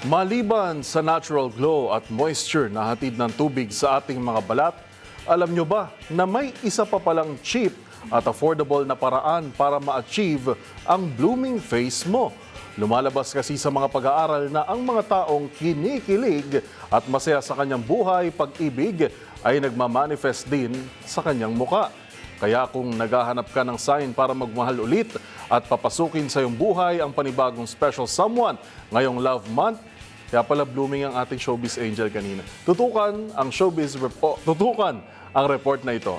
Maliban sa natural glow at moisture na hatid ng tubig sa ating mga balat, alam nyo ba na may isa pa palang cheap at affordable na paraan para ma-achieve ang blooming face mo? Lumalabas kasi sa mga pag-aaral na ang mga taong kinikilig at masaya sa kanyang buhay, pag-ibig ay nagmamanifest din sa kanyang muka. Kaya kung naghahanap ka ng sign para magmahal ulit at papasukin sa iyong buhay ang panibagong special someone ngayong Love Month, kaya pala blooming ang ating showbiz angel kanina. Tutukan ang report na ito.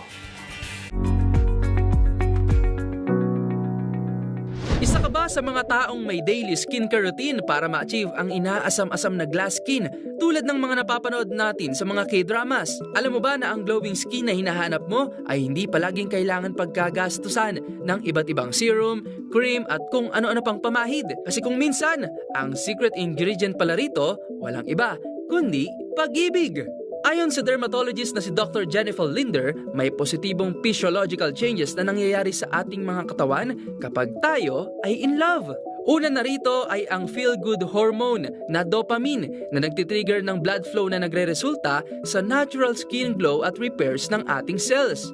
Isa ka ba sa mga taong may daily skincare routine para ma-achieve ang inaasam-asam na glass skin tulad ng mga napapanood natin sa mga K-dramas? Alam mo ba na ang glowing skin na hinahanap mo ay hindi palaging kailangan pagkagastusan ng iba't ibang serum, cream at kung ano-ano pang pamahid? Kasi kung minsan, ang secret ingredient pala rito, walang iba, kundi pag-ibig. Ayon sa dermatologist na si Dr. Jennifer Linder, may positibong physiological changes na nangyayari sa ating mga katawan kapag tayo ay in love. Una na rito ay ang feel-good hormone na dopamine na nagtitrigger ng blood flow na nagre-resulta sa natural skin glow at repairs ng ating cells.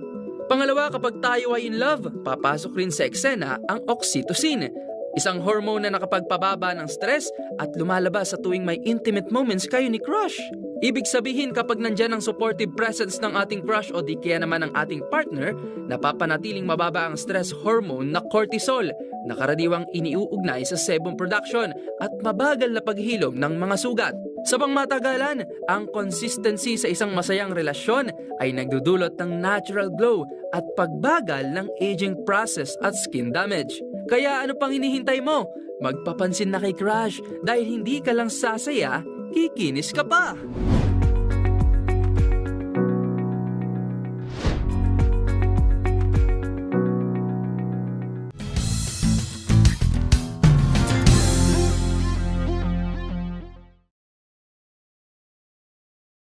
Pangalawa, kapag tayo ay in love, papasok rin sa eksena ang oxytocin. Isang hormone na nakapagpababa ng stress at lumalabas sa tuwing may intimate moments kayo ni crush. Ibig sabihin kapag nandyan ang supportive presence ng ating crush o di kaya naman ng ating partner, napapanatiling mababa ang stress hormone na cortisol na karaniwang iniuugnay sa sebum production at mabagal na paghilom ng mga sugat. Sa pangmatagalan, ang consistency sa isang masayang relasyon ay nagdudulot ng natural glow at pagbagal ng aging process at skin damage. Kaya ano pang hinihintay mo? Magpapansin na kay crush dahil hindi ka lang sasaya, kikinis ka pa!